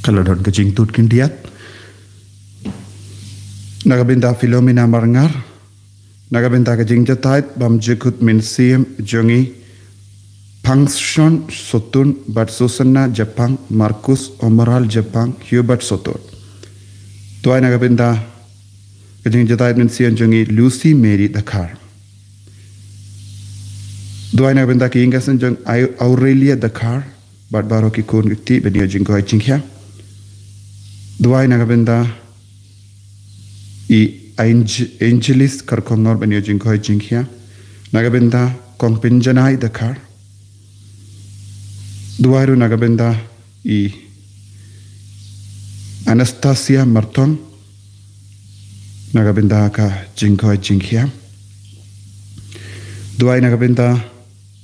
Kaladon ke jing tut kindiat nagabinda Philomena Marngar nagabinda ke jing jatait bam jekut min siem jongi Pangshon Sotun Bat Susana Japang Marcus Omoral Japang Hubert Sotot tuai nagabinda ke jing jatait min siem jongi Lucy Mary Dakar tuai nagabinda ke ingasan jong Aurelia Dakar bat baro ki kun giti benio jing koi jingkya Duai nagabenda I Angelis Karkongor benio jingkoi jingkya nagabenda Kongpinjanai Dakar Duai ru nagabenda I Anastasia Martong nagabenda ka jingkoi jingkya Duai nagabenda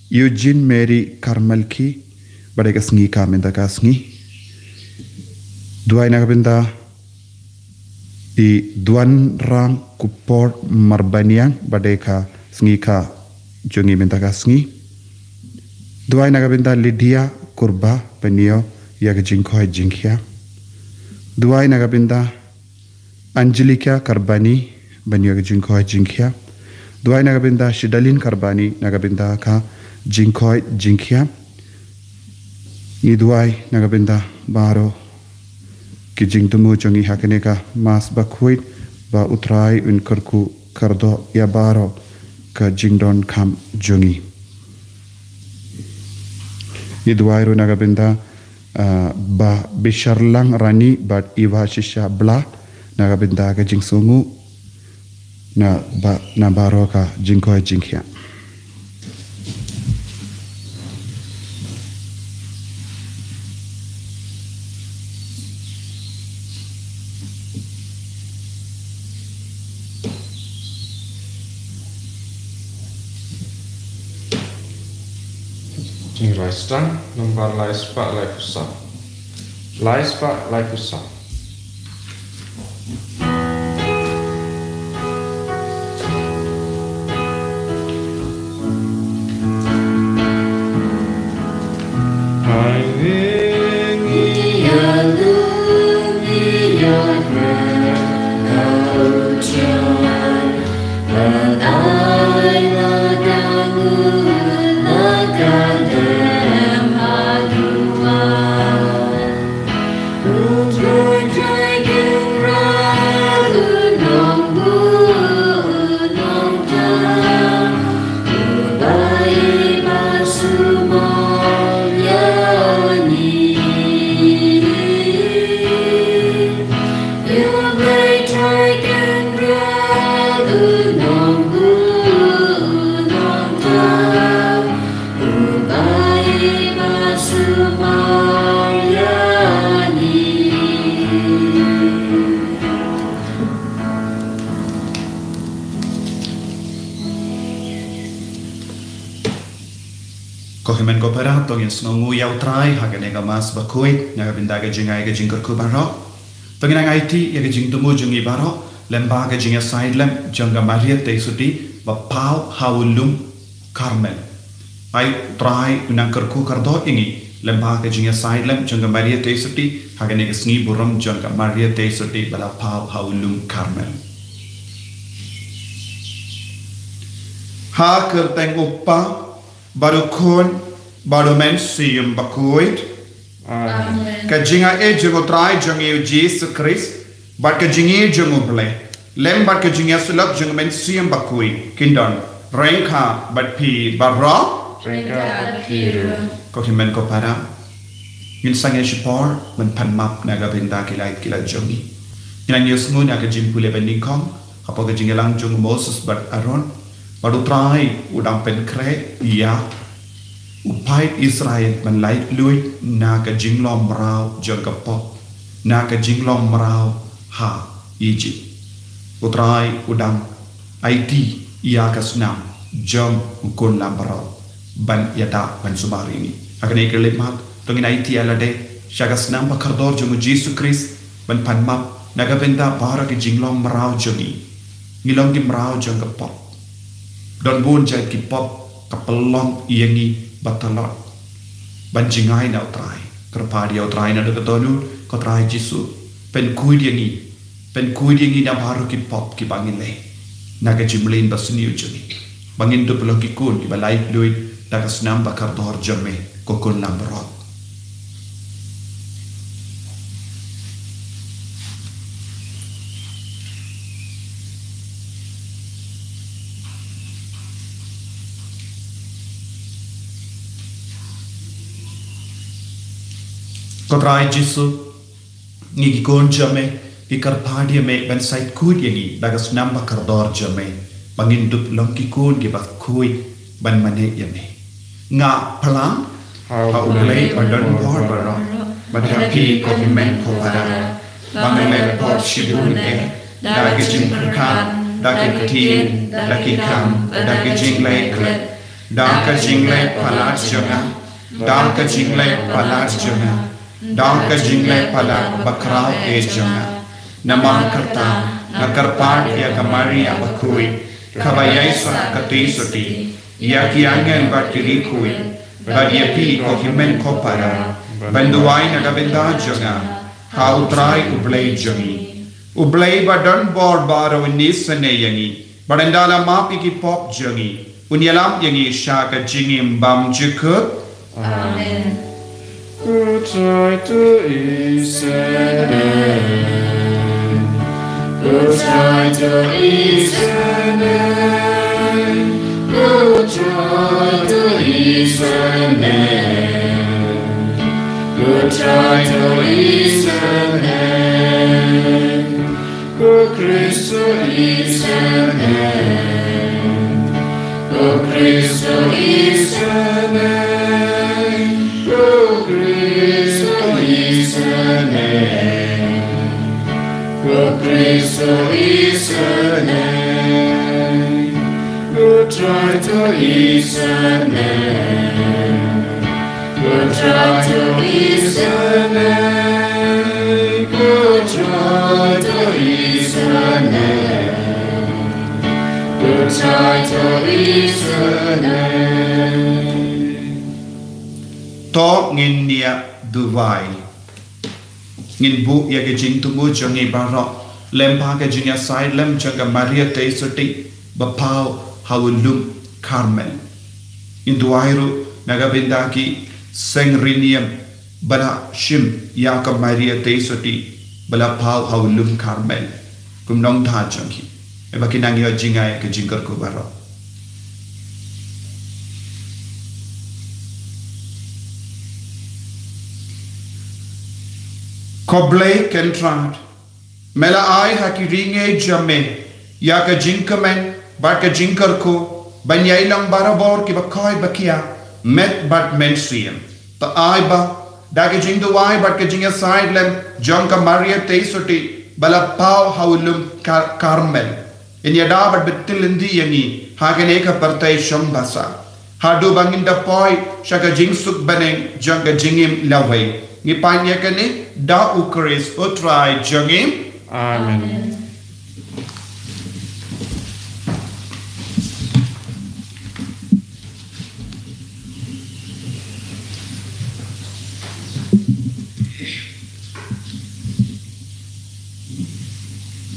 Eugene Mary Karmalki badai sngi ka menda ka sngi Duai nagabenda I Duan Rang Kupor Marbaniang badai ka sngi ka jongi menda ka sngi Duai nagabenda Lydia Kurba benio ya jingkoi jingkya Duai nagabenda Angelica Karbani benio jingkoi jingkya Duai nagabenda Shidalin Karbani nagabenda ka jingkoi jingkya Ni duai nagabenda baro ki jing tumu jongi hakene ka mas bakuit ba utrai un karku kardo ya baro ka jingdon kam jongi Ni duai ru nagabenda ba bisharlang rani bat iwa shisha bla nagabenda ka jing sungu na baro ka jingkoi jingkya Jing raistan nomor laispa laifusa laispa laifusa Kohimen kopera tong yang snongu yau trai hagane ga mas bakui nagabinda ga jingai ga jingkar ku baro tongina ngaiti ya ga jing tumu jungi baro lemba ga jinga side lem janga maria te suti ba pau haulum karmel ai trai unangkar ku kardo ingi lemba ga jinga side lem janga maria te suti hagane ga sngi buram janga maria te suti bala pau haulum karmel ha kerteng uppa baru kon baru men sium bakuit kajinga e jungo trai jungi Jesus Christ bat kajingi jungo ble lem bat kajinga sulap jungo men sium bakui kindon rengka bat pi barro rengka piru kohimen ko para min sange shipor men panmap naga benda kilai jungi inan yusngu naga jimpule bendingkong apa kajinga lang jungo Moses bat Aaron baru try udang pen kre ya upai Israel man lai lui na ka jinglom rau jagapo na ka jinglom rau ha Egypt utrai udang IT ya kasnam jom ukun lambarau ban yada ban sumari ini akan ikelip mat tongin IT alade shagasnam bakardor jom Jesus Christ ban panmap naga benda para ki jinglom rau jogi ngilong ki rau jagapo Don bun jait ki pop kapelong iengi batalot banjingai na utrai kerpa dia utrai na dekat tonu ko trai Jisu pen kui dia ni na baru ki pop ki bangin le na ke jimlin basni ujuni bangin tu pelok ki kun ki balai fluid da kasnam bakar dor jame ko kun lambrot Kotrai Jisu ni ki kon jame ki karpadia me ben sait kud yangi dagas namba kardor jame bangin dup long ki kun ki bat kui ban mane yame nga palang ha ublay padon bor baro madhapi ko men ko pada bangin le por shibun e dagi jing kan dagi tin dagi kam dagi jing le kle dagi jing le palat janga dagi jing le palat janga Dang ka jingle pala bakrao e janga namang karta nakarpan ya kamari abakui kabayai sa katisoti ya kiangan bakiri kui badyapi ko himen ko para banduai nagabenda janga ha utrai ublay jangi ublay badan bor baro nisane yangi badandala mapi ki pop jangi unyalam yangi shaka jingim bam jikut Amen. Good try to Israel. Good try to Israel. Good try to Israel. Good try to Israel. Good Christo Israel. Good Christo Israel. Cristo is her name. Good try to is her name. Good try to is her name. Good try to is her name. Good try to is her name. To ngin nia duwai ngin bu ya ke jing tu mu jangi baro lempa ke jing ya sai lem jaga Maria te soti bapau hawulum Carmel in duairu nagabinda ki sengrinium bala shim ya ka Maria te soti bala pau hawulum Carmel kum nong tha jangi e bakinang yo jinga ke jingkar ko baro Koblay kentrad mela ai haki ringe jame ya ka jinkamen ba ka jinkar ko banyai lang barabor ki bakoy bakia met bat mensiam ta ai ba da ka jing do ai ba ka jinga side lem jonka Maria te soti bala pau hawlum Carmel in yada bat betil indi yangi hagen eka partai shambasa hadu banginda poi shaka jingsuk baneng jonka jingim lawai ni panya kani da ukris utrai jangim Amen.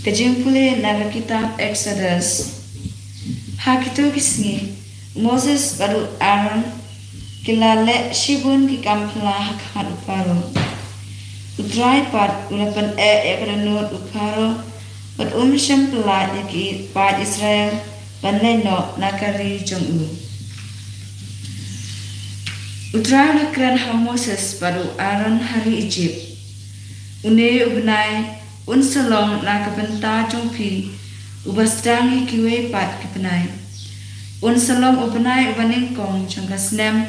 Kejimpule naga kitab Exodus. Hakito kisngi Moses baru Aaron kilale shibun ki kampla hakhat uparo. Utrai pat ulapan ekranut uparo pat shampla yaki pat Israel panleno nakari jongu. Utrai nakran ha Moses baru Aaron hari Egypt. Une ubnai unsalong nakapenta jongpi ubastangi kiwe pat kipenai. Unsalong ubnai ubanengkong jongkasnem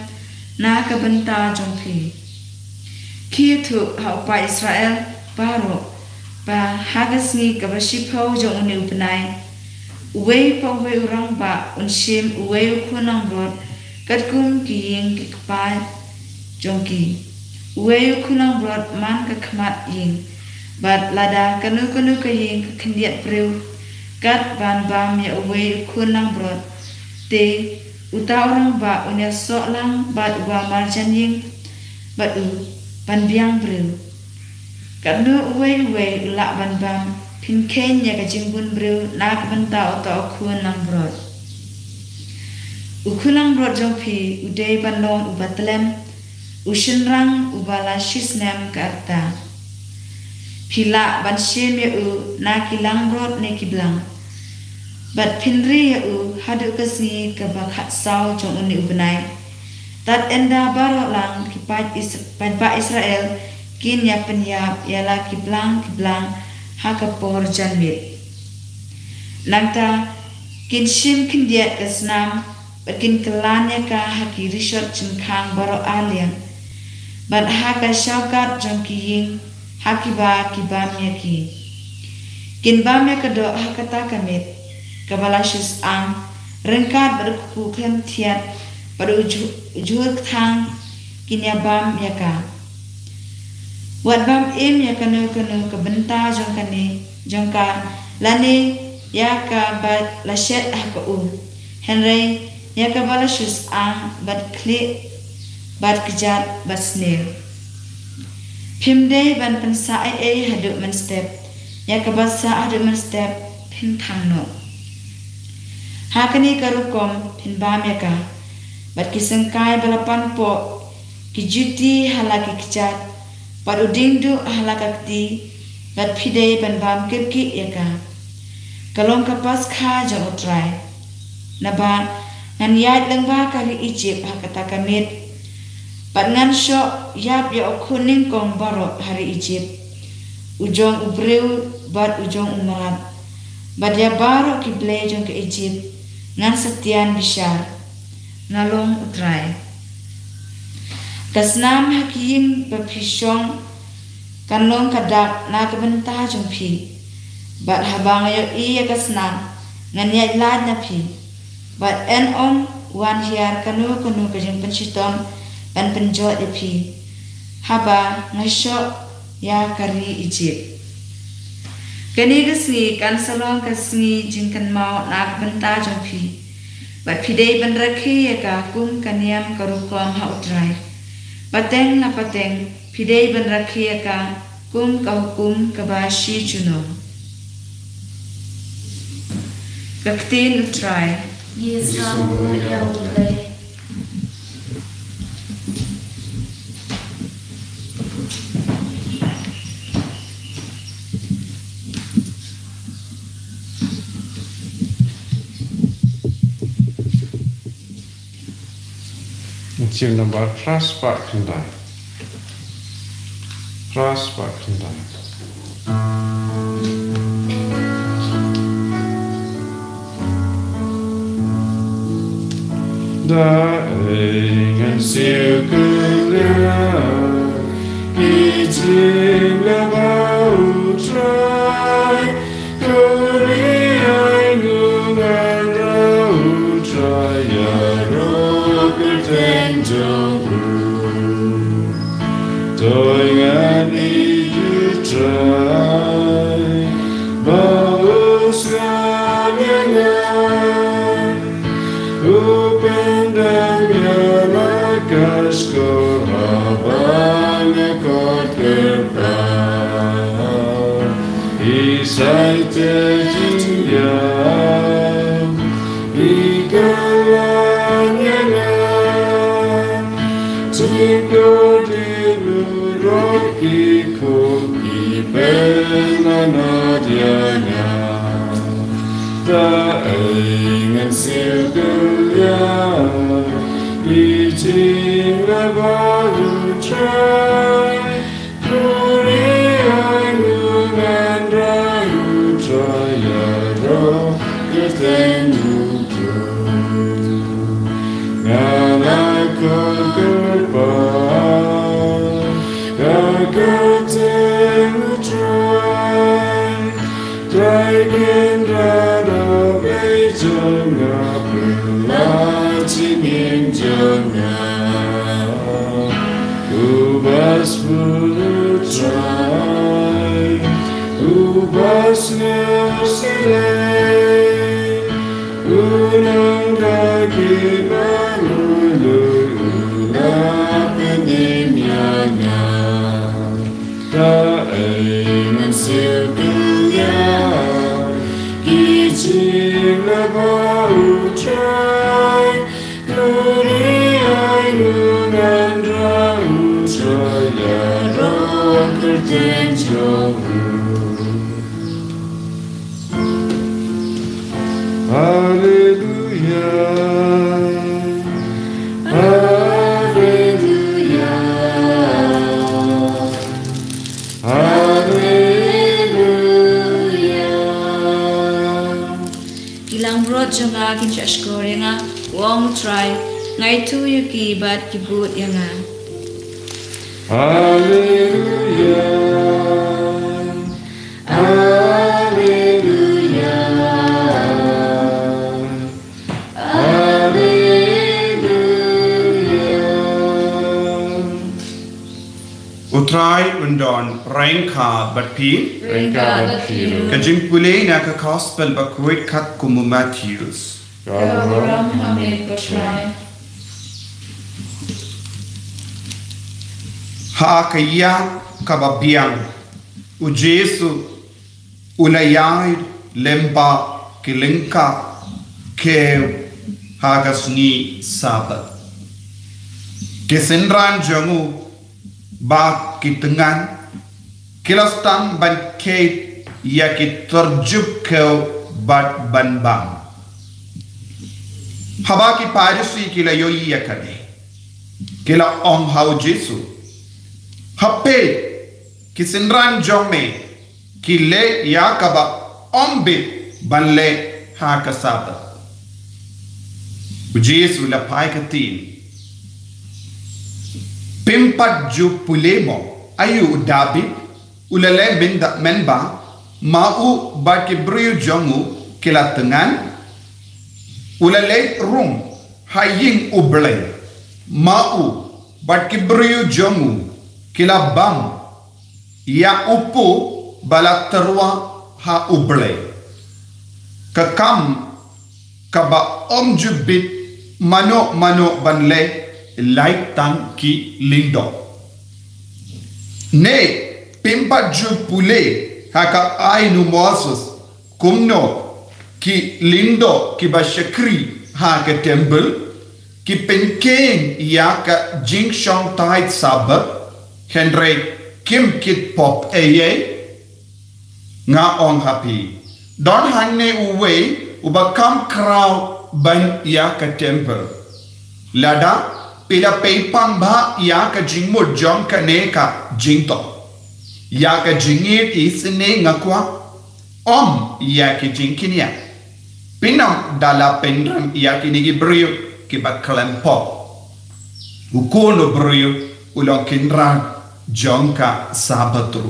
nakapenta jongpi. Kitu haupa Israel baru ba hagasni kabashipau jong uni upnai uwe pa uwe urang ba unshim uwe ukunang rod katkum kiying kikpai jongki uwe ukunang rod man kakmat ying bat lada kanu kaying kakendiat priu kat ban bam ya uwe ukunang rod te uta orang ba unya sok lang bat uwa marjan ying bat ban biang breu kanu uwe ulak ban bam pin kenya ka jingbun breu nak benta oto khun lang brod ukulang brod jongpi udai bandong ubatlem ushinrang ubala shisnem karta pila ban shem ya u nakilang brod ne kiblang bat pinri ya u hadu kasni ka bakhat saw jong uni ubnai tat enda baro lang kipat ba Israel kin ya penyap yala kiblang ha kapor janmit langta kin shim kin dia kasnam bakin kelanya ka haki rishot chinkang baro aliang bat haka syaukat jong kiying haki ba kibamnya ki kin bamnya kedo hakata kamit kabalashis ang rengkat berkuku kem tiat pada ujur thang kinya bam yaka wat bam im yakanu kebenta jong kane jong ka lane yaka bat lashet haka Henry yaka balashis ang bat klik bat kejat bat snil pimde ban pensa hadu man step yaka basa hadu man step pin thangno hakani karukom pin bam yaka bat kisengkai balapan po kijuti halaki kejat bat udingdu halakakti bat pide ban bam kirki yaka kalong kapas kha jang utrai naba ngan yat lengba kari Egypt hakata kamit pat ngan syok yap ya okuning kong baro hari Egypt ujong ubreu bat ujong umarat bat ya baro kible jong ke Egypt ngan setian bishar ngalong utrai kasnam hakim bapisyong kanlong kadak na kabenta jong pi bat habang yo iya kasnam ngan yat lad na pi but en wan hiar kanu kajing pensitom dan penjot epi haba ngasok ya kari Egypt kani gasni kan salong kasni jingkan mau nak benta jompi but pidei ban rakhi ya ka kum kaniam karukom ha utrai pateng na pateng pidei ban rakhi ya ka kum ka hukum kabashi chuno kaktin utrai Yes, Ramu Yahweh. Tune number Ras Pak Kendai. Ras Pak Kendai. Daing siêu cơn ý chim là bao trái curi ai ngung an rau trái ya ro cứ tên trong tôi ngàn ý trái bao xa nhang Kasko abang kot kerpa isai terjia ikalanya jiko diluroki ko ipenana dianya ta ingan silgulia Eating the baru try, puri anu and rayu try yaro ketemu tu. Ngana kegerban, ketemu try gendra beijing Cingin jengah ubas berutrai ubas ngerselai unang kaki bangun unang penyimyanya Jonga kin chashkor yanga wong try ngai tu yuki bat kibut yanga. Hallelujah, Hallelujah, Hallelujah. Utrai undon rengka batpi kajimpule na ka gospel bakwit kat kumu Matthews. Ram hamid batrai. Ha kaya kababiang u Jesu ulayay lemba kilinka ke hagasni sabat. Kesenran jangu ba kitengan kilastang ban ke ya ki terjuk ke bat ban bang. Haba ki parisi kila yoi ya kade. Kila ong hau Jesu. Hape kisenran jome kile ya kaba ombe banle ha kasaba. Jesu la pai katin. Pimpat ju pulemo ayu David ulale binda menba mau baki briu jongu kila tengan ulale rum haying uble mau baki briu jongu kila bam ya upu bala terwa ha uble kakam kaba omjubit mano banle like tang ki lindo ne pimpa ju pule haka ainu Moses kumno ki lindo ki bashakri haka temple ki penkeng ya ka jingshong tait sabat Henry kim kit pop eye nga on happy don hangne uwe ubakam crowd ban ya ka temple lada pila peipang ba ya ka jingmut jong ka ne ka jingto ya ka jingit isne ngakwa ya ki jingkinia pinam dala pendram ya ki nigi brio ki baklan pop ukono brio ulong kinran jong ka sabatru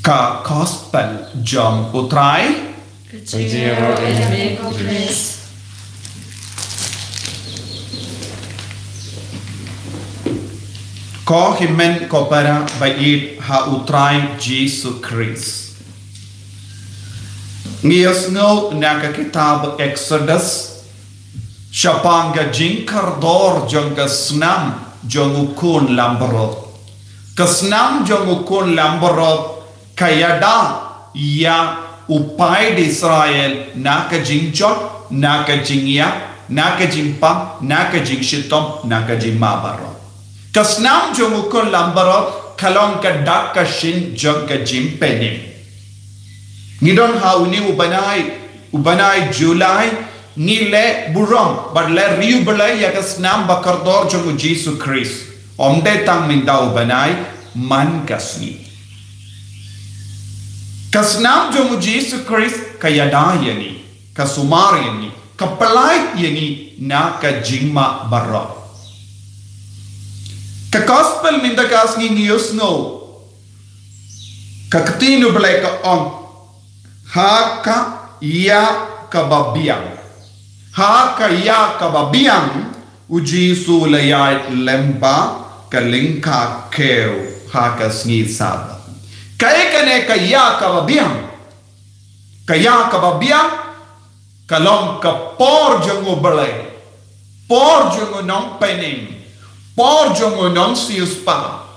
ka gospel jong utrai Kajiro eleme kopres. Ko himen ko para bait ha utrai Jesus Christ. Ngiyas ngo na ka kitab Exodus Shapanga jinkardor jonga snam jongukun lambarot. Kasnam jongukun lambarot kayada ya upai di Israel naka jingchot naka jingya naka jingpam naka jingshitom naka jingmabarot. Kasnam jongukun lambarot kalong ka dak ka shin jong ka jimpenim. Ngidon hauni ubanay July ngile burom badle riu balay ya kasnam bakardor jongu Jesus Christ. Omde tang minda ubanay man kasni. Kasnam jongu Jesus Christ kayada yani kasumar yani kapalay yani na ka jingma barot. Ka gospel minda kasni ngiyos no kakatino balay ka on ha ka ya kababiang ha ka ya kababiang uji sulayay lemba kalingka keo ha ka sngi saba kaya kane ka ya kababiang kalong ka por jongo balay por jongo nong pening por jongo nong siuspa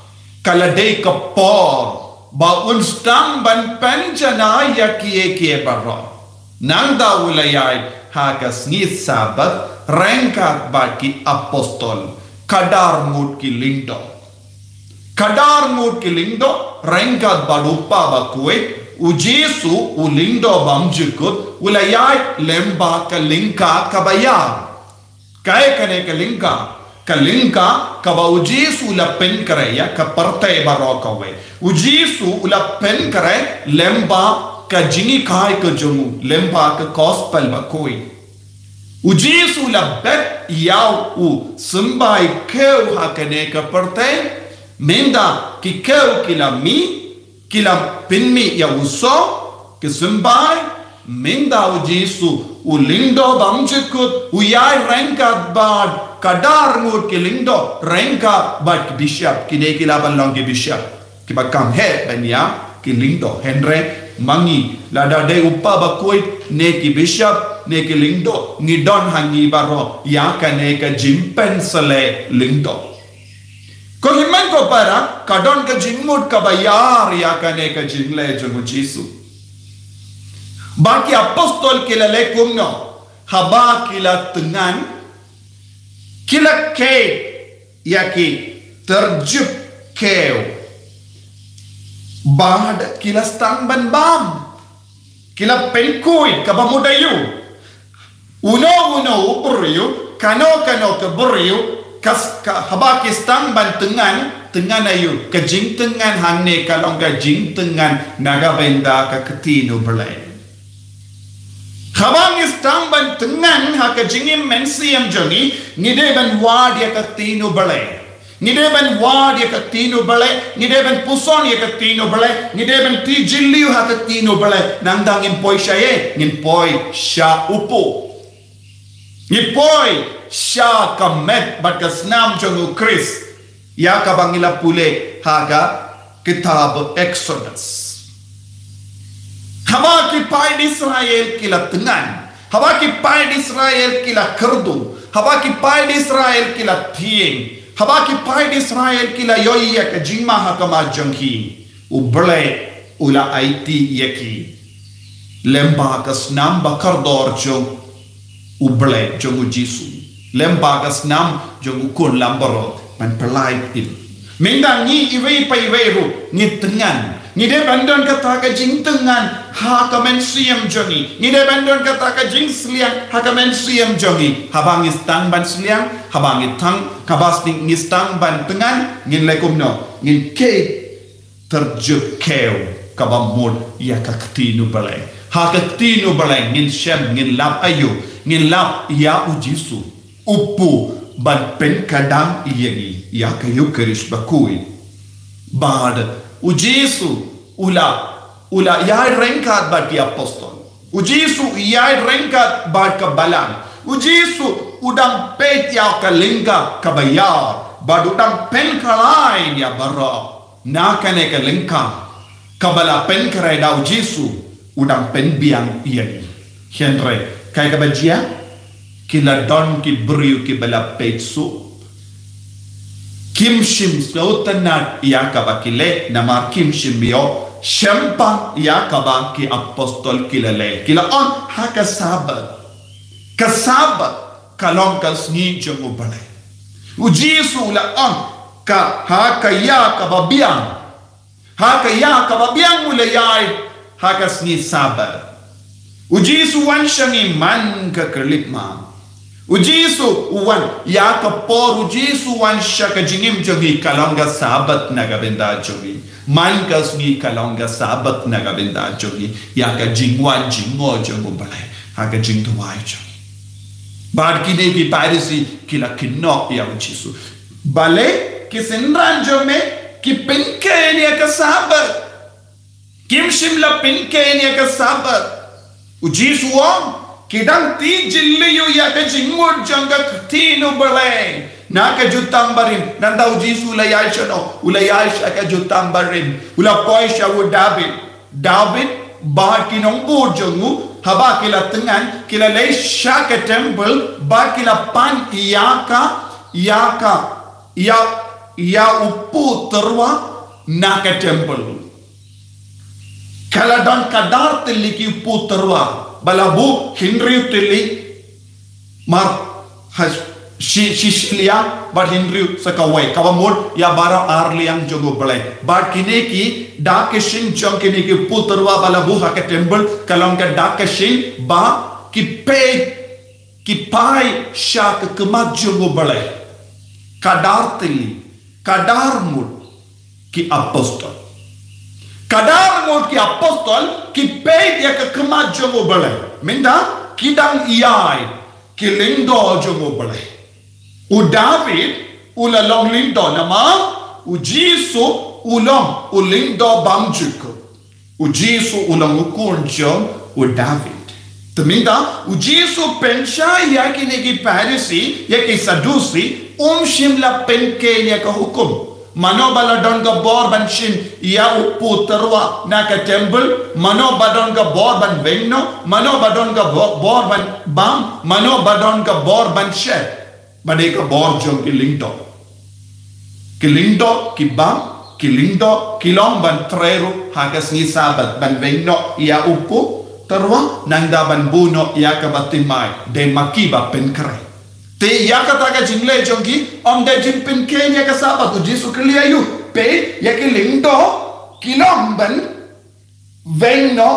Kaladei kapor ba unstang ban penjana ya kie baro. Nangda ulayai hagas ni sabat rengkat bagi apostol kadar mut ki lindo. Kadar mut ki lindo rengkat badupa bakue ujesu ulindo bamjukut ulayai lemba ka lingka kabayar. Kaya kane ka lingka Kalinka kaba ujisu la pen kare ya ka partai baro kawe ujisu la pen kare lemba ka jingi kai ka jomu lemba ka gospel ba koi ujisu la bet yau u sembai keu hakane ka partai menda ki keu kila pinmi ya uso ke sembai menda ujisu ulindo bamjekut uyai rengkat bad kadar ngut ke lindo rengka bat bishop kine kila balong ke bishop ki bakam he banya ki lindo henre mangi lada de upa bakoi ne ki bishop ne ki lindo ngidon hangi baro ya kane ka jimpen sale lindo ko himan ko para kadon ka jingmut ka bayar ya kane ka jingle jomu jisu baki apostol kila lekumno haba kila tengan kila ke yaki terjup keu bad kila stang ban bam kila penkui kabamudayu uno buriu kano ke buriu kas haba ki stang ban tengan ayu ke jing tengan hangne kalong ka jing tengan naga benda ka ketinu belai Habang istang ban tengan haka jingim mensiam jongi ngide ban wad ya katinu bale ngide ban wad ya katinu bale ngide ban puson ya katinu bale ngide ban tijiliu haka katinu bale nangdang impoi syae ngimpoi sya upu ngipoi sya kamet bat kasnam jongu Kris ya kabangila pule haka kitab Exodus Haba ki pai di Israel kila tengan, haba ki pai di Israel kila kerdu, haba ki pai di Israel kila tieng, haba ki pai di Israel kila yoya ke jingma hakama janghi, uble ula aiti yaki, lemba kas nam bakar dor jong uble jong ujisu, lemba kas nam jong ukun lambaro man pelai it, mendang ni iwe pai iweru ni tengan. Ngide bandon kata ka jing tengan ha ka men siam jongi ngide bandon kata ka jing sliang ha ka men siam jongi habang istang ban sliang habang itang kabas ning istang ban tengan ngin lekumno ngin ke terjup keu kabamud ya ka ktinu balai ha ka ktinu balai ngin shem ngin lap ayu ngin lap ya ujisu upu ban pen kadang iyagi ya ka yukeris bakui bad ujisu ula yai rengkat bagi apostol ujisu yai rengkat bagi balang ujisu udang pet ya kalingka kabayar badudang pen kalain ya bara nakane kalingka kabala pen karai da ujisu udang pen biang iani henre kai kabajia kila don ki briu ki bala petsu Kim Shim Slotanat Yakabakile Namar Kim Shimbio Shempa Yakabaki Apostol Kilale Kila on Haka Sabat Kasabat Kalong Kasni Jamubale Ujisu la on Ka Haka Yakababiang Haka Yakababiang Mulayai Haka Sni Sabat Ujisu wan shangi man ka kalipma Ujisu uwan ya kapor ujisu wan shaka jingim jogi kalonga sabat nagabenda jogi mankas ni kalonga sabat nagabenda jogi ya ka jingwan jingo jogo balai haga jingtuwai jogi bad kine ki parisi kila kinno ya ujisu bale kisenran jome ki pinke ni ka sabat kim shimla pinke ni ka sabat ujisu wan Kidang ti jiliyo ya ka jingod jangga ktinu balay na ka jutang barim nanda ujisu ulayay siya no ulayay siya ka jutang barim ulapoy siya wo David bahar kinongbo jangu haba kila tengan kila lay siya ka temple ba kila pan iya upu terwa na ke temple. Kalau dan kadar tili ki puterwa balabu Henry tili mar Sicilia but Henry sakawai kawamul ya bara arliang jogo balai but kini ki dakeshin jong kini ki puterwa balabu ha ke temple kalong ke dakeshin ba ki pe ki pai sha ke kemat jogo balai kadar tili kadar mul ki apostol kadar mul ki apostol ki pe ya ke kemat jogo balai minda kidang iai ki lindo jogo balai u David ulalong lindo nama u Jisu ulong u lindo bamjuko u Jisu ulong ukunjo u David teminda u Jisu pensha ya ki negi Parisi ya ki Sadusi shimla penke ya ka hukum mano baladon ka bor ban shin ya uputerwa na ka temple mano badon ka bor ban vengno mano badon ka bor ban bam mano badon ka bor ban shed badai ka bor jong kilingdo ki bam kilingdo kilong ban trero hagas ni sabat ban vengno ya upu terwa nangda ban buno ya ka batimai de makiba penkre te ya ka taga jingle jongi om de jin penke ya ka sabat u Jisu klia yu pe ya kilingdo kilong ban vengno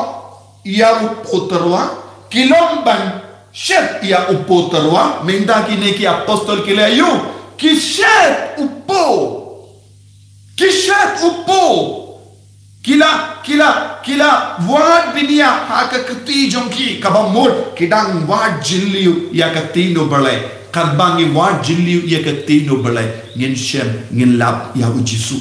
ya upu terwa kilong ban shed ya upo terwa minda kini ki apostol kila yu ki shed upo kila wad binia haka keti jongki kabamur kidang wad jiliu ya ketino balai kadbangi wad jiliu ya ketino balai ngin shem ngin lap ya ujisu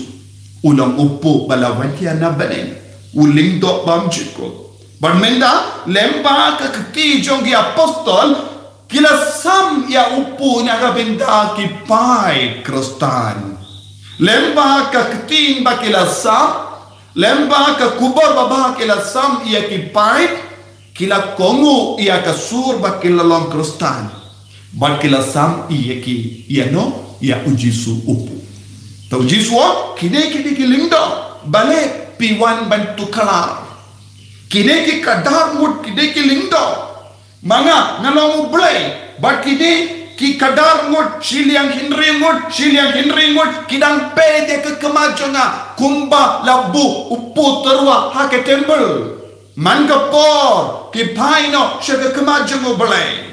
ulang upo balawan kia nabanen uling do bamjiko Bermenda lemba ke keti jongi apostol kila sam ya upu ni aga benda ki pai krostan lemba ke keti ba kila sam lemba ke kubur baba kila sam ya ki pai kila kongu ya ke sur ba kila long krostan ba kila sam ya ki ya no ya ujisu upu tau jisu kini lingdo bale piwan bantu kala kini ki kadar mut kini ki lingdo manga ngalong ublay but kini ki kadar mut siliang Henry mut kidang pede ke kemajonga kumba labu upu terwa hake temple mangapor ki paino shaka kemajong ublay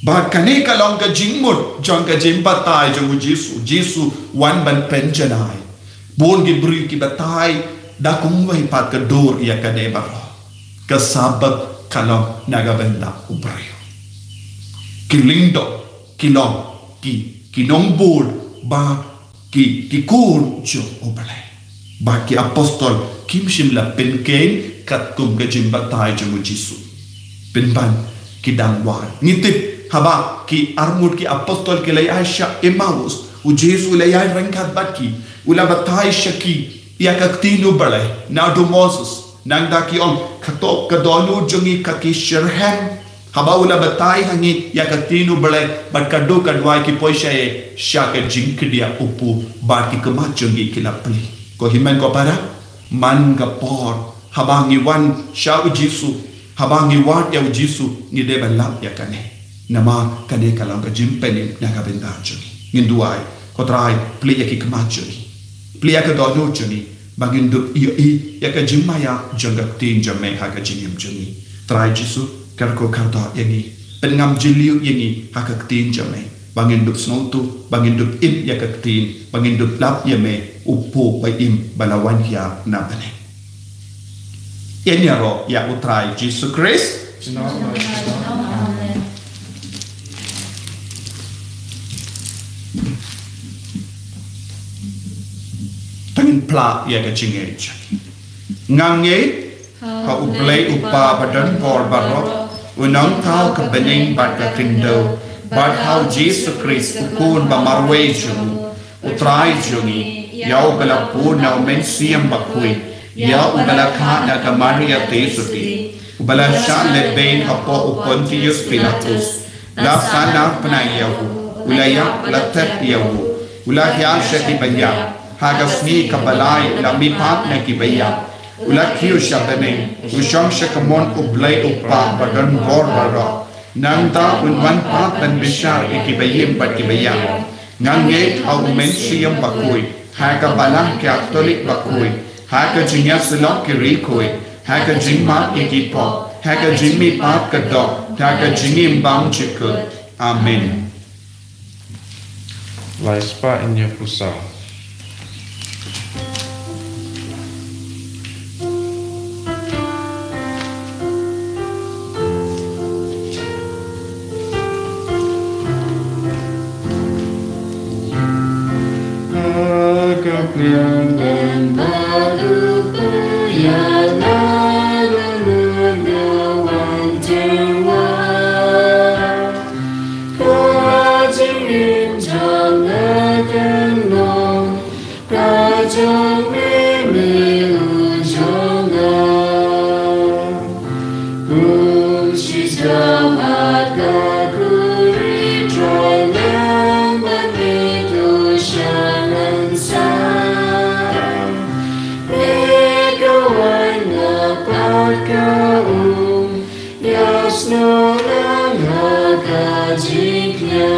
but kani kalong ka jingmut jong ka jimbatai jong Jisu wan ban penjanai bon gibri ki batai da kumway pat ka dur ya ka nebaro ka sabat kalong nagabenda ubrayo kilindo kilong kinong bul ba ki kur jo ublay ba ki apostol kimshim la penken kat kum ka jimbatai jong Jisu penban kidang wan ngitip haba ki armut ki apostol ki lay Aisha Emmaus u Jisu lay rangkat batki ula batai shaki ya kaktino balay na do Moses nang daki om katok kadonu jongi kaki Sherhem haba ula batai hangi ya kaktino balay bat kado kadwai ki poisha e shaka jingkidia upu bat ki kemat jongi kilapli ko himen ko para man gapor haba ngi wan sha Jisu haba ngi wat ya Jisu ni de balap ya kane nama kane kalang ka jimpeni naga benda jongi nginduai ko trai pli ya ki kemat jongi Plia ka dono juni bangin dup iyo ya ka jimaya jangak tin jamai ha ka jingim juni trai Jisu karko karta yangi pengam jiliu yangi ha ka tin jamai bangin dup snotu bangin dup im ya ka tin bangin dup lap yame upo ba im balawan ya na bane enyaro ya utrai Jisu Christ tangin pla ya ka jingej ngange ka uplay upa badan kor barok unang tau ka bening bat ka tindo bat how Jesus Christ ukun ba marwe jung utrai jungi yau bala puna men siam bakui yau bala kana ka Maria tesuti bala shan le ben hapo Pontius Pilatus la sana panayahu ulaya la tep yahu ulaya shati banya hagasni kabalai lami pat na kibaya ulat hiu syabane usong syakamon ublay upa badan bor baro nangta unwan pat dan besar ikibayim pat kibaya ngange au mensiam bakui hagabalang katolik bakui haga jinya selok kiri kui haga jingma ikipo haga jingmi pat kedok haga jingim bang cikut amin. Laispa inya pusat. Agapian dan baru puyana lulugawan jiwa kajingin jangan long kajang mimi ujongan kunci jahat kakuri troyang begitu syangan sang ikawan dapat kau yasno lang hakajiknya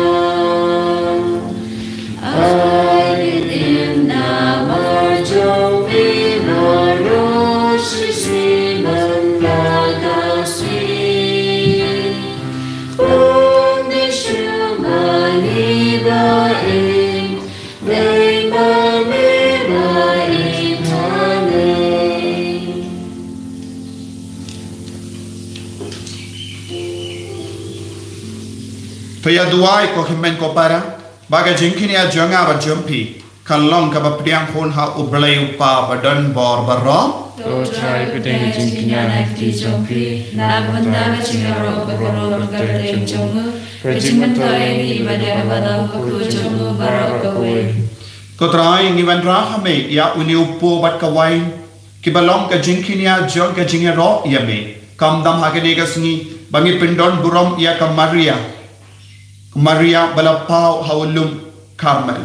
Paya duai ko himen ko para baga jingkini a jonga ba jumpi kalong ka ba priang hon ha ublay upa badan bor baro to try pedeng jingkinya nakti jompi na banda ka chingaro bakoro garde jongo pejimentai ni badara badau ko jongo baro ko we ko trai ngiwan ra hame ya uni upo bat ka wai ki balong ka jingkini a jong ka jingero ya me kam dam ha ke ne ka sngi bangi pindon burom ya ka Maria balapau haulum Carmel.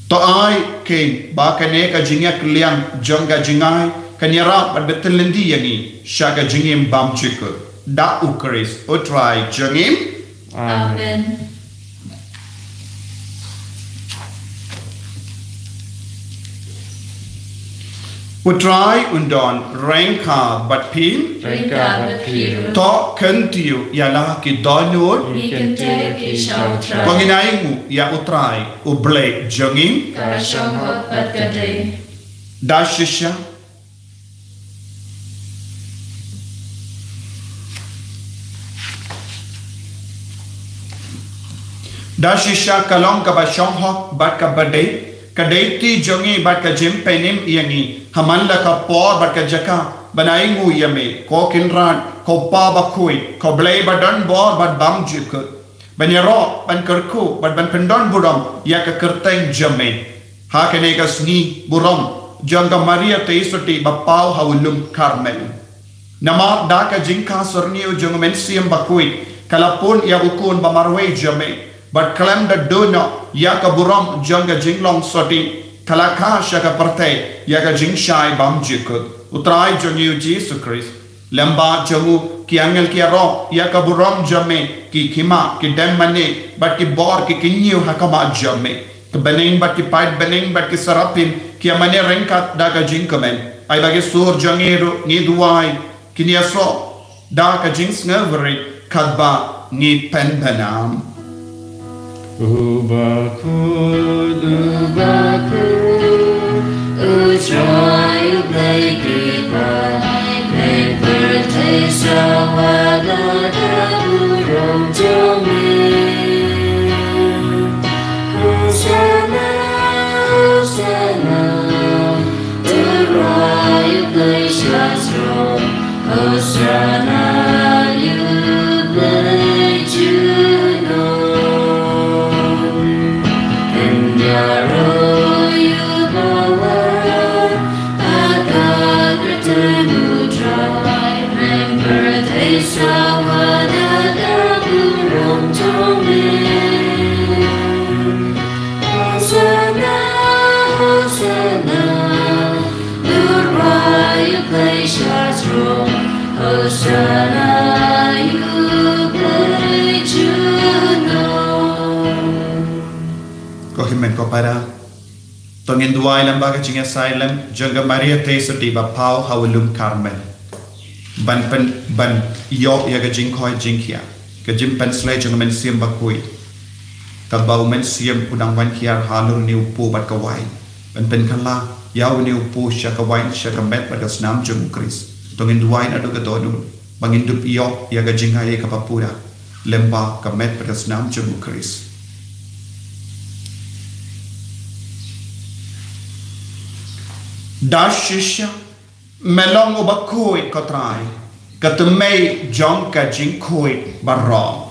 To ai ke ba kane ka jingya kliang jonga jingai kanyara bat betelendi yangi shaga jingim bam chiku da ukris utrai jingim Amen. utrai undon rengka bat pin Rengka batpir to kentiu yala ki donur Nikente ki shautra. panginaingu ya utrai uble jingim Kashonghot bat kade. da shisha da shisha kalong ka ba shonghok bat ka bade kadeti jongi bat ka jim penim yangi hamalla ka por bat ka jaka banaingu yame ko kinran ko pa ba kui ko blay badan bor bat bam juk banyaro ban kerku bat ban pendon buram ya ka kerteng jame ha kene ka sni buram jonga maria teisoti bapau haulum Carmel nama da ka jingka sorniu jonga mensiam bakui kalapun ya ukun bamarwe jame but kalam da dono ya ka buram jonga jinglong soti kalaka shaka parte ya ka jingshai bam jikut utrai jongiu Jesus Christ lamba jongu ki angel ki ro ya ka buram jame ki khima ki dem mane but ki bor ki kinyu hakama jame ke bening but ki pait bening but ki sarapin ki amane rengkat da ka jingkamen ai bagi sur jongiru ni duai ki ni aso da ka jings ngavri kadba ni penbanam Ubakud Utrai ublay kipa. Make birthday sawada kaburong jomi. Hosanna, Hosanna. Utrai ublay shastro. Hosanna, ublay juno. Yaro throne. Hosanna, you praise Juno. Ko himen ko para tongin duai lembaga jinga silent jaga Maria Teresa di bapau hawalum Carmel ban yo ya ga jing khoi jing kia ga jim pen slay jaga men siam bakui ka bau men siam udang wan kiar hanur niu pu bat ka wai ban pen kala yaw niu pu sha ka wai sha ka met bat snam jung Chris tongin duai na do ga donu bangin dup yo ya ga jing hai ka papura lemba ka met bat snam jung Chris. Dashisha melong ubakoi kotrai katumei jongka jingkoi barong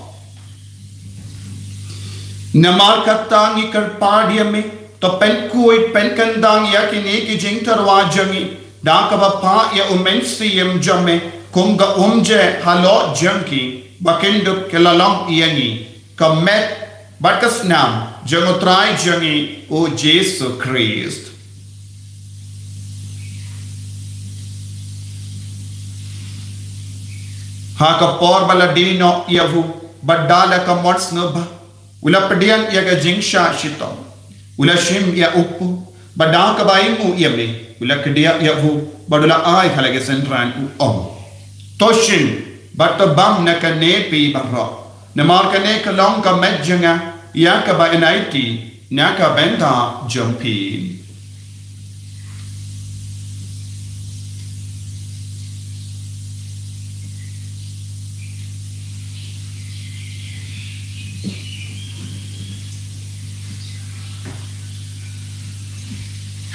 namal katangi karpadia me to pen koi pen kandang yakini ki jing tarwa jangi daka bapa ya umensiam jame kunga umje halo janki bakindu kelalong iyangi kamet bakasnam jangotrai jangi o Jesus Christ. Haka por baladino yavu badala ka mots nubha ula padian yaga jingsha shito ula shim ya upu badaka baimu yame ula kedia yavu badula ai halage sentran u om toshin batta bam naka nepi barro namar ka ne ka long ka medjanga ya ka ba enaiti naka benta jumpi.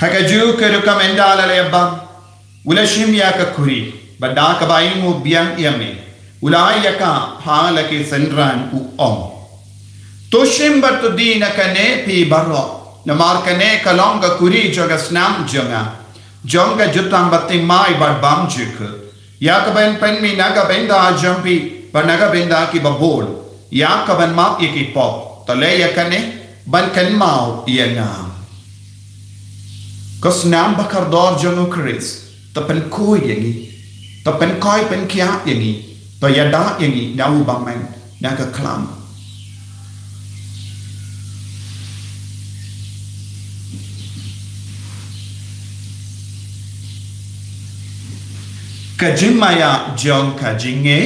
Hakaju kerukamenda ala lebang ula shim ya ka kuri badaka baimu biang yame ula ya ka hala ke sendran u om to shim batu dina kane pi barro namar kane kalonga kuri joga snam jonga jutang batte mai bar bam juk ya ka ben pen mi naga benda jampi banaga benda ki babol ya ka ben map ki pop to le ya kane ban kan mau ya na Kosnam bakar dor jangu Chris ta pen koi yangi ta pen koi pen kia yangi ta yada yangi dawu bangman naga klam kajimaya jong kajinge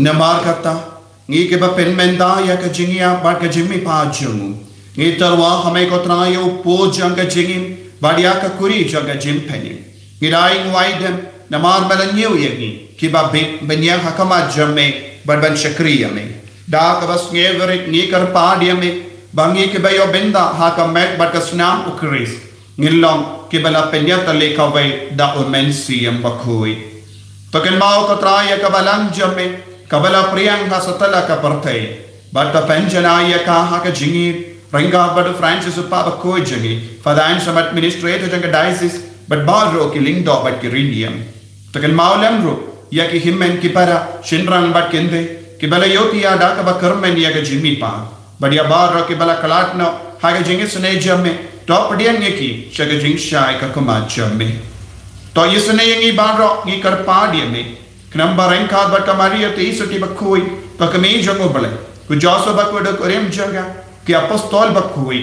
Namar kata ngi ke ba pen menda ya ka jingia ba ka jimmi pa jungu ngi tarwa hame ko trayo po janga jingim badia ka kuri janga jim penye ngi dai ngwaidem namar melanyu yegi ki ba benya hakama jamme ban shakriya me da ka bas ngeverit ngi kar pa dia me bangi ke ba yo benda hakamet ba ka snam ukris ngilong ke bala penya tale ka vai da omensi ambakui token mau ko traya ka balang jamme Kabala priyang hasatala ka partay bata penjanaya ka haka jingi ringa bada Francis upapa ko jingi fadain some administrator janga diocese but barro ki lingdo but ki rindiam taken maulam ro ya ki himmen ki para shinrang bat kende ki bala yoti ya da ka ba karmen ya ga jimi pa badia barro ki bala kalatno haka jingi sune jamme top dian ki shaga jing shai ka kuma jamme to yisune yangi barro ni karpa diame Knamba renka bata Maria Teresa ti bakui to kami jango bale ku Joso bakui do korem janga ki apostol bakui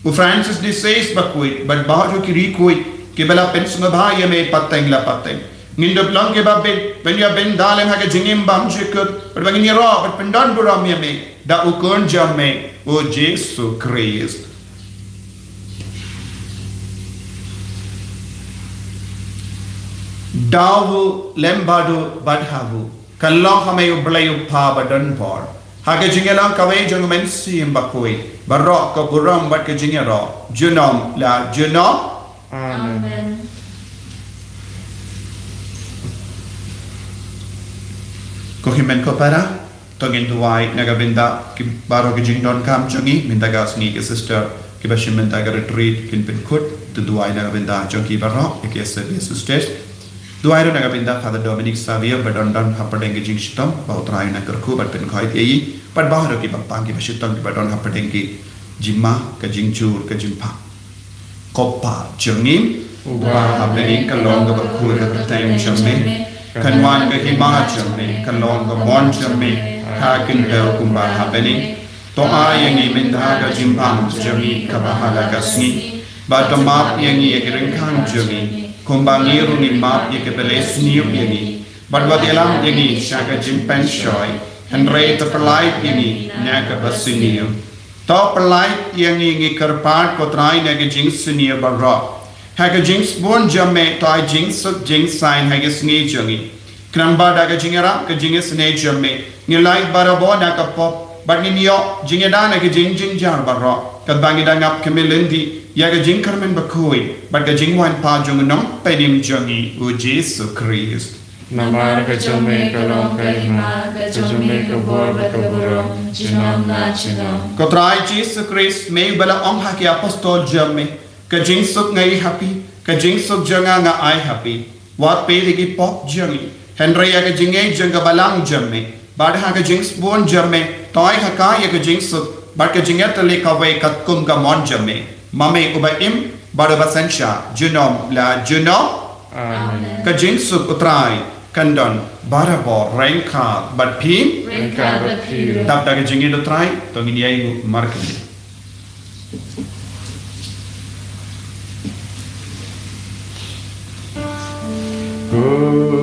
ku Francis de Sales bakui but bajo ki rikui ki bala pensunga bhaya me pateng la pateng nindo blang ke babbe when you ben dalem ha ke jingim bam jikut but when you raw but pendan buram me da ukon jamme o Jesus Christ. Dawu lembadu badhavu kalong hamayu blayu pa badan por Haga jingelang kawai jong men sim bakui. Barok ke burung bat ke jingero. Junom la junom. Amen. Ko himen ko para tongin tuai naga benda ki baro ke jingdon kam jongi minta gas ni ke sister ki bashim minta ga retreat kin pin kut tu tuai naga benda jongi baro ke service stage tuai ro naga benda Father Dominic Xavier badon hapadeng ke jing shitam bau trai na kerku bat pin khoi ei pat baharo ki bapang ki bashitam ki badon hapadeng ki jimma ke jingchur ke jimpa kopa jongi uba hapadeng kalong ga bakul ga tang jamme kan wan ke hima jamme kan long ke mon jamme ha kin bel kumba habeni to a yangi minda ga jimpam jami ka bahala kasni ba to map yangi ke ringkang jami kumba ngiru ni map ye ke beles ni yangi ba wa delam yangi shaga jimpan shoy han re to palai yangi na ka basini to palai yangi ngi karpat ko trai na ke jing sini ba ro Haga jinx born jamme to I jinx jinx sign haga snge jangi. Kramba daga jingera ka jingis ne jamme. Ni like barabo na ka pop but ni yo jingeda na ka jing jar baro. Ka bangi da ngap kemelindi yaga jing karmen bakui but ka jingwan pa jung nom pedim jangi u Jesu Christ. Namar ka jamme ka long ka ima ka jamme ka bor ba ka boro jinom na jinom. Ko try Jesu Christ me bala ong haki apostol jamme. Ka jing suk ngai happy ka jing suk janga nga ai happy wat pe ligi pop jangi henry ya ka jingai janga balang jamme bad ha ka jing spon jamme toy ha ka ya ka jing suk bad ka jingat le ka wai kat kum ka mon jamme mame ubaim bad basensha junom la junom Amen. ka jing suk utrai kandon barabo renka bad pin Renka bat piro. tap da ka jingi do trai to ngi yai marketing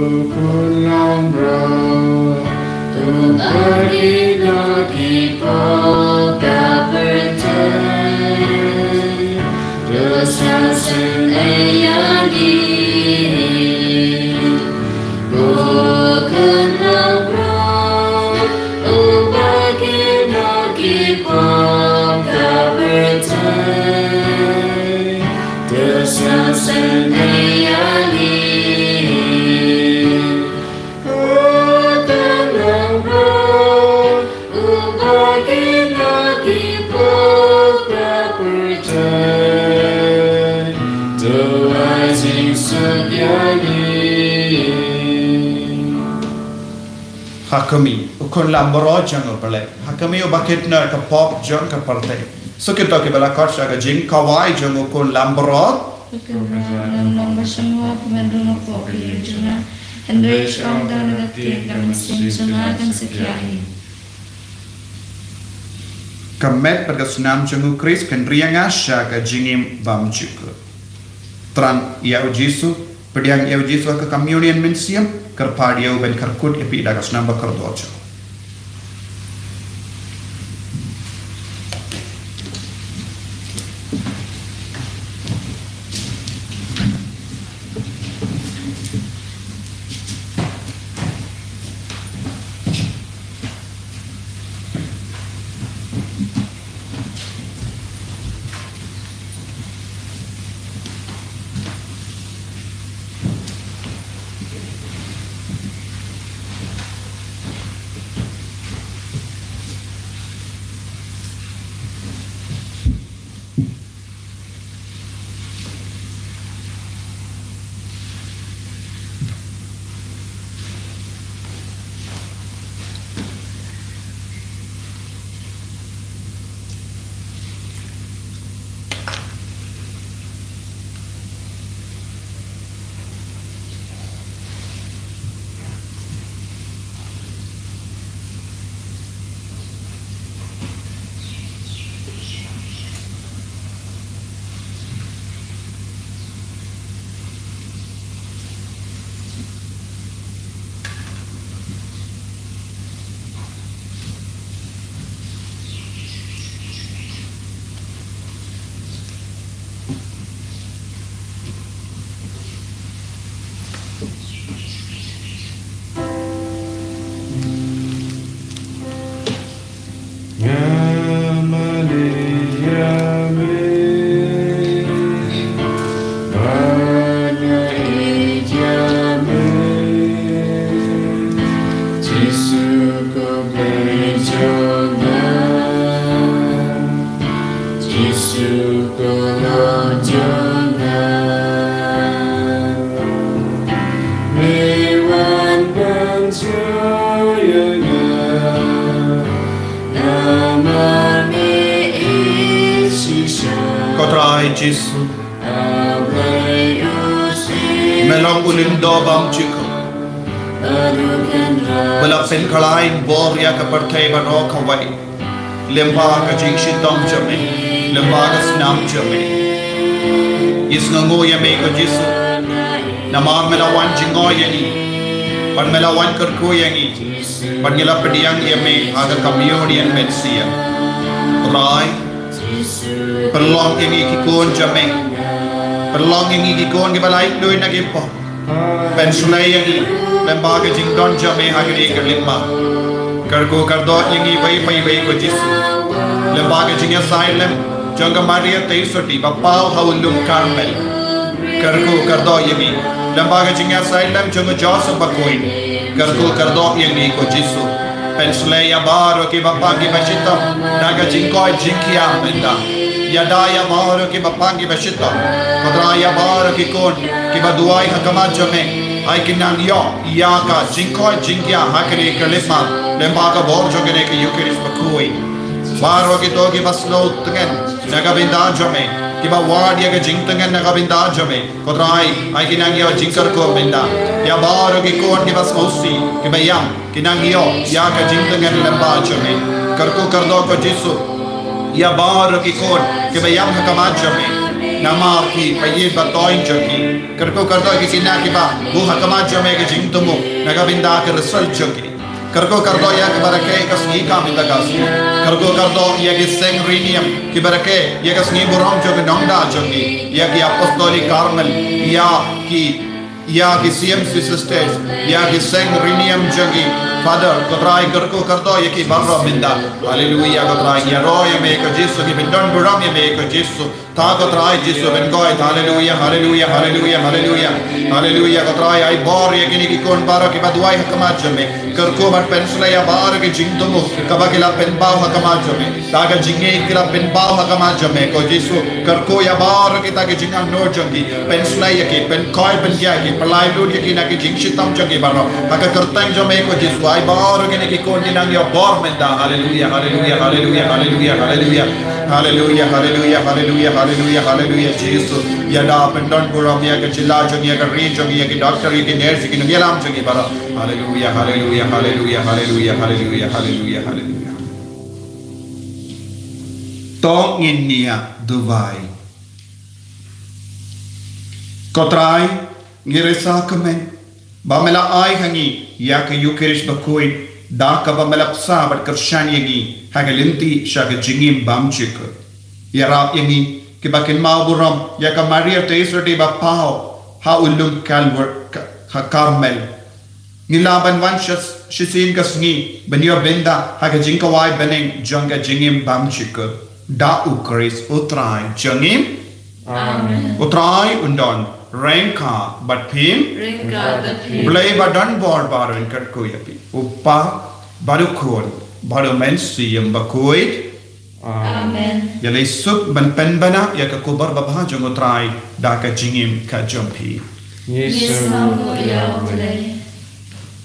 Kukulang bro, tu pergi lagi kau kapertai, dosa sen ayah diri. Kukulang bro, tu pergi lagi kau kapertai, dosa sen ayah diri. Hakami ukon lamboro jango pale hakami ubaket na ka pop jang ka parte so kita ke bala karsha ka jing kawai jango kon lamboro Nang basanwa pemandungan kopi juna Henry Strong dan negatif dan mesin juna dan sekiai. kamet pada senam jango Chris kan rianga sha ka jingim bam chuku tran ya Jesu pediang ya Jesu ka communion mensiam kerpadia ben karkut epi daga senam bakar dojo trai Jesu melong ulindo bam chiko balak sen khalain bor ya ka parthai baro khawai lemba ka jing shitom chame lemba ka snam chame is ngo ya me ko Jesu namar melawan jingo yani pan melawan kerko yani pan ngila pediang ya me aga kamyodian metsia rai perlong ini kikon jame perlong ini kikon ke balai doi na ke po pensulai yani lemba ke jingdon jame agri ke limba karko kardo yani bai ko Jesu lemba ke jingya silem janga maria teisoti bapau haulum karmel karko kardo yani lemba ke jingya silem janga joseph bakoi karko kardo yani ko Jesu pensulai ya baro ke bapa ke bashita naga jingkoi jingkia menda yadaya baro ke bapa ke bashita kadra ya baro ke kon ke baduai hakama jame ai kinang yo ya ka jingkoi jingkia hakre ke lemba lemba ka bor jogene ke yukeris bakoi baro ke to ke baslo tengen naga binda jame ke ba wad ya ke jing tengen naga binda jame kadrai ai kinang yo jingkar ko binda ya baro ke kon ke bas osi ke bayam kinang yo ya ka jing tengen lemba jame karko kardo ko Jesu ya baro ke kon ke bayam hakama jame nama ki paye batoin joki karko kardo ki sina ki ba bu hakama jame ke jing tumu naga binda ke result joki karko kardo ya ke barake kasni ka binda kasi karko kardo ya ke seng rinium ki barake ya kasni buram joki nongda joki ya ki apostolic carmel ya ki CMC sisters ya ki seng rinium joki father kotrai karko kardo ya ki barro binda hallelujah kotrai ya ro ya me ko Jesu ki bindon buram ya me ko Jesu ta kotrai Jesu ben goi hallelujah hallelujah hallelujah hallelujah hallelujah kotrai ai bor ya kini ki kon baro ki baduai hakama jame karko bat pensula ya bar ke jingtumu kabagila pen baw hakama jame taga jinge kila pen baw hakama jame ko Jesu karko ya bar ki taga jingang no jangi pensula ya ki pen koi pen ya ki palai lud ya ki na ki jingshitam jangi baro taga kartang jame ko Jesu ai bar ke ki kon dinang ya bor menda hallelujah hallelujah hallelujah hallelujah hallelujah hallelujah hallelujah hallelujah hallelujah hallelujah Jesu ya da pen don buram ya ke chilla jangi ya ke re jangi ya ki doctor ya ki nurse ki ngelam jangi baro hallelujah hallelujah hallelujah hallelujah hallelujah hallelujah hallelujah tong innia duvai kotrai ngiresa kemen bamela ai hangi ya ke yukerish bakoi da ka bamela psa bat kershan yagi hagalinti shaga jingim bamchik ya rap yagi ke bakin mauburam ya ka maria teisrati bapao ha ulum kalwer ha carmel nilaban vanshas shisin kasngi banyo benda haga jinkawai beneng jonga jingim bamchik da ukris utrai jangim amen utrai undon renka but pim blay badan bor baron katko yapi uppa barukon baro mensium bakoid amen yalay sup ban penbana ya ka kubar babha jong utrai da ka jingim ka jompi Yesu ya boleh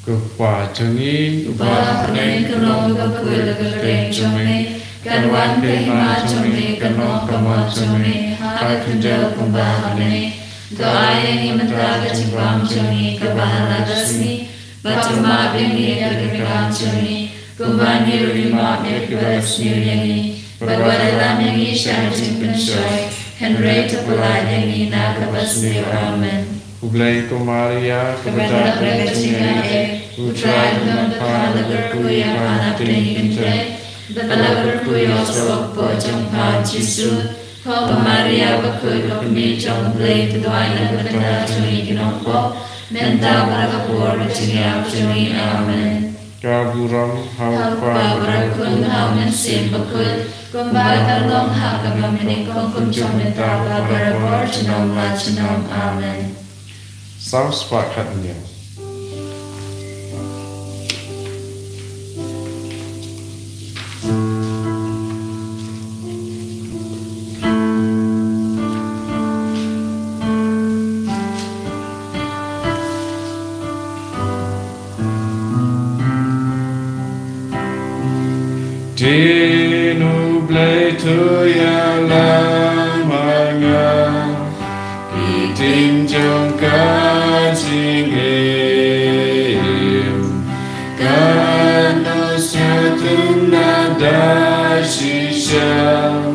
Kupa jangi Ba ne kanong bakul lagareng jome kan wan pe ma jome kanong kama jome ha kunjal kumbahane do aye ni mataga chibam jome kabala dasni batuma bini agam jome kumbani rima me kibasni yani bagwala me shajin pensoi henreta polani na kabasni amen Ublay ko Maria Kepada berkecina Utrai dengan kepala berkuya anak peningkinte Bala berkuya sok pojong pa Jesu Kau Maria berkuya kami jong blay Keduai dan benda cuni kinongpo Menta berakapur kecini cuni amen Kaburam hau Hau berakun hau mensim berkul Kumbal terlong hak kami menikong kumcong menta berakapur cenom la cenom amen South Spark Hatnya Dinu blay tu ya lamanya tin trong cả chính em cả nó sẽ tin là đã chỉ sao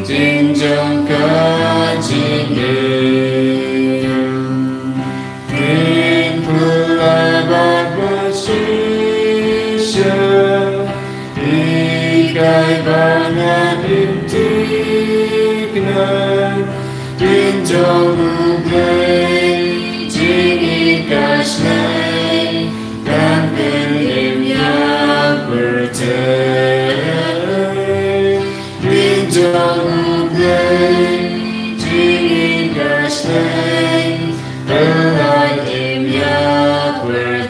tin trong cả chính em tin phụ là bát bát chỉ sao cái bạn em tin nơi tin trong cuộc đời chính cả này càng bên em nhớ bờ tin trong cuộc đời chính cả này bên lại em nhớ bờ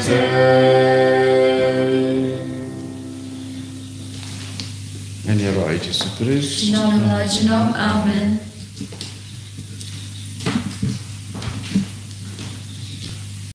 Nhân nhờ gọi Jesus Christ. Nom la, nom Amen.